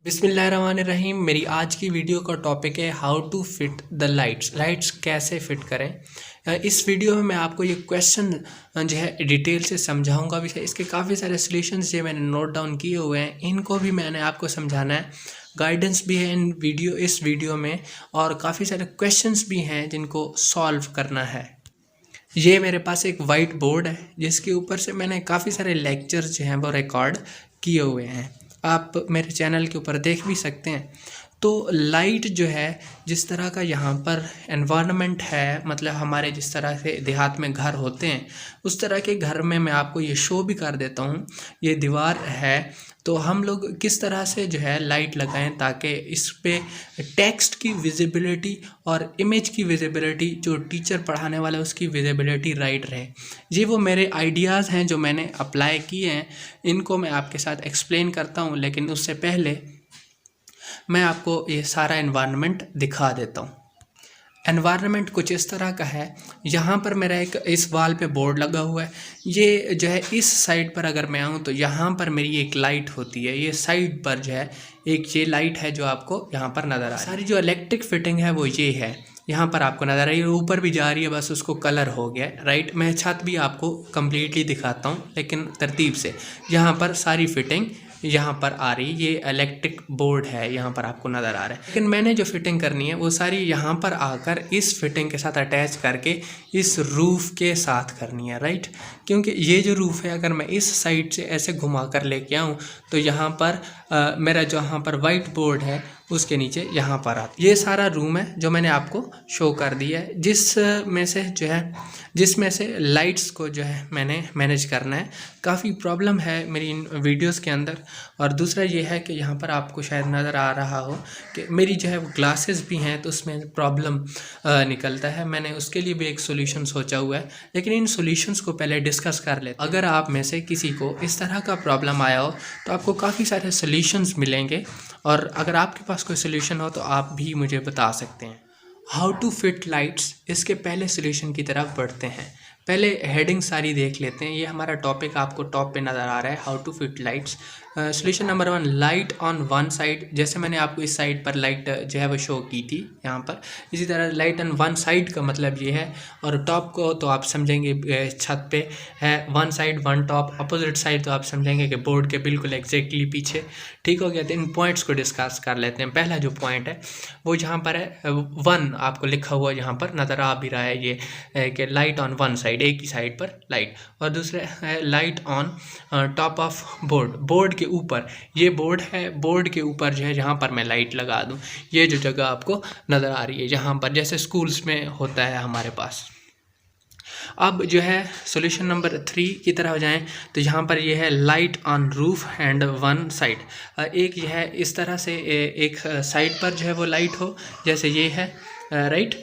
बिस्मिल्लाहिर्रहमानिर्रहीम। मेरी आज की वीडियो का टॉपिक है how to fit the lights कैसे फिट करें। इस वीडियो में मैं आपको ये क्वेश्चन जो है डिटेल से समझाऊंगा भी। इसके काफ़ी सारे सॉल्यूशंस जो मैंने नोट डाउन किए हुए हैं, इनको भी मैंने आपको समझाना है। गाइडेंस भी है इस वीडियो में, और काफ़ी सारे क्वेश्चंस भी हैं जिनको सॉल्व करना है। ये मेरे पास एक वाइट बोर्ड है जिसके ऊपर से मैंने काफ़ी सारे लेक्चर्स जो हैं वो रिकॉर्ड किए हुए हैं, आप मेरे चैनल के ऊपर देख भी सकते हैं। तो लाइट जो है, जिस तरह का यहाँ पर एनवायरनमेंट है, मतलब हमारे जिस तरह से देहात में घर होते हैं उस तरह के घर में मैं आपको ये शो भी कर देता हूँ। ये दीवार है, तो हम लोग किस तरह से जो है लाइट लगाएं ताकि इस पे टेक्स्ट की विजिबिलिटी और इमेज की विजिबिलिटी, जो टीचर पढ़ाने वाला है उसकी विजिबिलिटी राइट रहे। ये वो मेरे आइडियाज़ हैं जो मैंने अप्लाई किए हैं, इनको मैं आपके साथ एक्सप्लेन करता हूँ। लेकिन उससे पहले मैं आपको ये सारा एनवायरनमेंट दिखा देता हूँ। एनवायरनमेंट कुछ इस तरह का है। यहाँ पर मेरा एक इस वाल पे बोर्ड लगा हुआ है। ये जो है इस साइड पर अगर मैं आऊँ तो यहाँ पर मेरी एक लाइट होती है। ये साइड पर जो है एक ये लाइट है जो आपको यहाँ पर नज़र आ रही है। सारी जो इलेक्ट्रिक फिटिंग है वो ये है, यहाँ पर आपको नज़र आ रही है। ऊपर भी जा रही है, बस उसको कलर हो गया है, राइट। मैं छत भी आपको कम्प्लीटली दिखाता हूँ लेकिन तरतीब से। यहाँ पर सारी फिटिंग यहाँ पर आ रही, ये इलेक्ट्रिक बोर्ड है, यहाँ पर आपको नज़र आ रहा है। लेकिन मैंने जो फिटिंग करनी है वो सारी यहाँ पर आकर इस फिटिंग के साथ अटैच करके इस रूफ़ के साथ करनी है, राइट। क्योंकि ये जो रूफ़ है, अगर मैं इस साइड से ऐसे घुमा कर लेके आऊँ तो यहाँ पर मेरा जो यहाँ पर वाइट बोर्ड है उसके नीचे यहाँ पर आता। ये सारा रूम है जो मैंने आपको शो कर दिया है, जिसमें से लाइट्स को जो है मैंने मैनेज करना है। काफ़ी प्रॉब्लम है मेरी इन वीडियोस के अंदर। और दूसरा ये है कि यहाँ पर आपको शायद नज़र आ रहा हो कि मेरी जो है वो ग्लासेस भी हैं, तो उसमें प्रॉब्लम निकलता है। मैंने उसके लिए भी एक सोल्यूशन सोचा हुआ है, लेकिन इन सोल्यूशंस को पहले डिस्कस कर लेते हैं। अगर आप में से किसी को इस तरह का प्रॉब्लम आया हो तो आपको काफ़ी सारे सोल्यूशंस मिलेंगे, और अगर आपके पास कोई सोल्यूशन हो तो आप भी मुझे बता सकते हैं। हाउ टू फिट लाइट्स, इसके पहले सोल्यूशन की तरफ बढ़ते हैं। पहले हेडिंग सारी देख लेते हैं। ये हमारा टॉपिक आपको टॉप पे नज़र आ रहा है, how to fit lights. Solution number 1, light on one side. जैसे मैंने आपको इस साइड पर लाइट जो है वो शो की थी यहाँ पर, इसी तरह लाइट ऑन वन साइड का मतलब ये है। और टॉप को तो आप समझेंगे छत पे है, one side one top. Opposite side तो आप समझेंगे कि बोर्ड के बिल्कुल एग्जैक्टली पीछे। ठीक हो गया। तो इन पॉइंट्स को डिस्कस कर लेते हैं। पहला जो पॉइंट है वो जहाँ पर है, वन आपको लिखा हुआ यहाँ पर नज़र आ भी रहा है, ये कि लाइट ऑन वन साइड, एक ही साइड पर लाइट। और दूसरा है light on top of board के ऊपर। ये बोर्ड है, बोर्ड के ऊपर जो है जहाँ पर मैं लाइट लगा दूँ, ये जो जगह आपको नज़र आ रही है जहाँ पर, जैसे स्कूल्स में होता है हमारे पास। अब जो है सॉल्यूशन नंबर 3 की तरफ जाएं तो यहाँ पर ये है light on roof and one side. एक ये है इस तरह से, एक साइड पर जो है वो लाइट हो, जैसे ये है, राइट।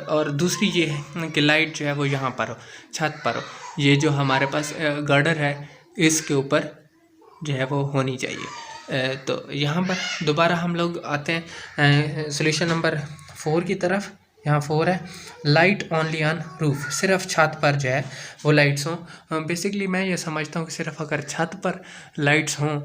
और दूसरी ये है कि लाइट जो है वो यहाँ पर हो, छत पर हो। ये जो हमारे पास गर्डर है इसके ऊपर जो है वो होनी चाहिए। तो यहाँ पर दोबारा हम लोग आते हैं सॉल्यूशन नंबर 4 की तरफ। यहाँ 4 है लाइट ओनली ऑन रूफ, सिर्फ छत पर जो है वो लाइट्स हों। बेसिकली मैं ये समझता हूँ कि सिर्फ अगर छत पर लाइट्स हों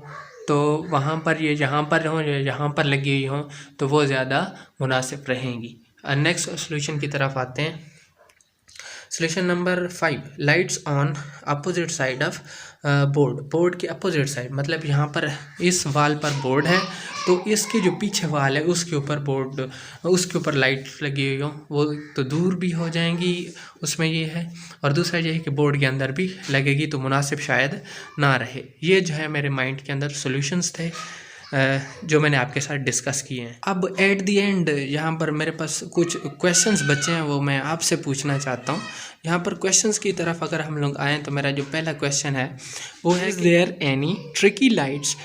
तो वहाँ पर ये यहाँ पर हों या यहाँ पर लगी हुई हों तो वो ज़्यादा मुनासिब रहेंगी। नेक्स्ट सॉल्यूशन की तरफ आते हैं। Solution number 5, lights on opposite side of board के अपोजिट साइड। मतलब यहाँ पर इस वाल पर बोर्ड है तो इसके जो पीछे वाल है उसके ऊपर लाइट लगी हुई हो, वो तो दूर भी हो जाएंगी उसमें ये है। और दूसरा ये है कि बोर्ड के अंदर भी लगेगी तो मुनासिब शायद ना रहे। ये जो है मेरे माइंड के अंदर सॉल्यूशंस थे जो मैंने आपके साथ डिस्कस किए हैं। अब एट द एंड यहाँ पर मेरे पास कुछ क्वेश्चंस बचे हैं, वो मैं आपसे पूछना चाहता हूँ। यहाँ पर क्वेश्चंस की तरफ अगर हम लोग आएँ तो मेरा जो पहला क्वेश्चन है वो है, is there any tricky lights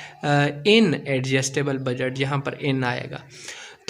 in adjustable budget. यहाँ पर इन आएगा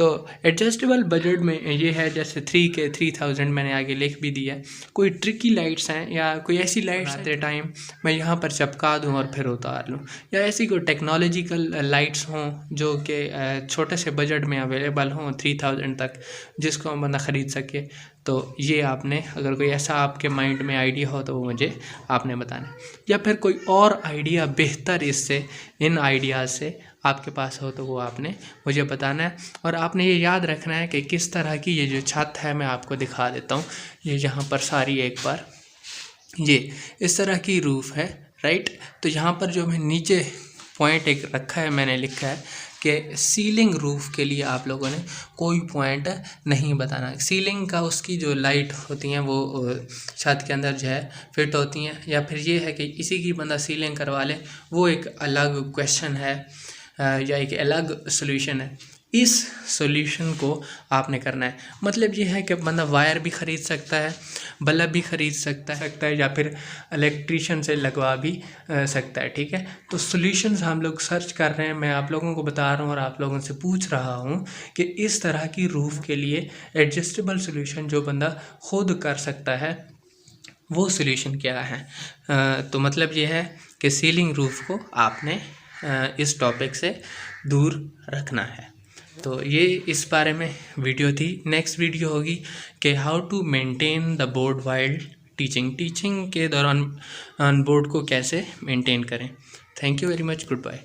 तो एडजस्टेबल बजट में ये है, जैसे 3,000 मैंने आगे लिख भी दिया है। कोई ट्रिकी लाइट्स हैं या कोई ऐसी लाइट्स आते टाइम मैं यहाँ पर चिपका दूँ और फिर उतार लूँ, या ऐसी कोई टेक्नोलॉजिकल लाइट्स हों जो कि छोटे से बजट में अवेलेबल हों 3,000 तक, जिसको बंदा ख़रीद सके, तो ये आपने अगर कोई ऐसा आपके माइंड में आइडिया हो तो वो मुझे आपने बताना है। या फिर कोई और आइडिया बेहतर इससे, इन आइडियाज़ से आपके पास हो तो वो आपने मुझे बताना है। और आपने ये याद रखना है कि किस तरह की ये जो छत है, मैं आपको दिखा देता हूँ। ये यहाँ पर सारी एक बार ये इस तरह की रूफ़ है, राइट। तो यहाँ पर जो मैं नीचे पॉइंट एक रखा है, मैंने लिखा है कि सीलिंग रूफ़ के लिए आप लोगों ने कोई पॉइंट नहीं बताना। सीलिंग का उसकी जो लाइट होती हैं वो छत के अंदर जो है फिट होती हैं, या फिर ये है कि इसी की बंदा सीलिंग करवा ले, वो एक अलग क्वेश्चन है या एक अलग सॉल्यूशन है। इस सॉल्यूशन को आपने करना है। मतलब ये है कि बंदा वायर भी ख़रीद सकता है, बल्ब भी ख़रीद सकता है या फिर इलेक्ट्रिशियन से लगवा भी सकता है, ठीक है। तो सॉल्यूशंस हम लोग सर्च कर रहे हैं, मैं आप लोगों को बता रहा हूँ और आप लोगों से पूछ रहा हूँ कि इस तरह की रूफ़ के लिए एडजस्टेबल सॉल्यूशन जो बंदा खुद कर सकता है वो सॉल्यूशन क्या है। तो मतलब ये है कि सीलिंग रूफ़ को आपने इस टॉपिक से दूर रखना है। तो ये इस बारे में वीडियो थी। नेक्स्ट वीडियो होगी कि how to maintain the board while teaching के दौरान बोर्ड को कैसे मेंटेन करें। Thank you very much, good bye.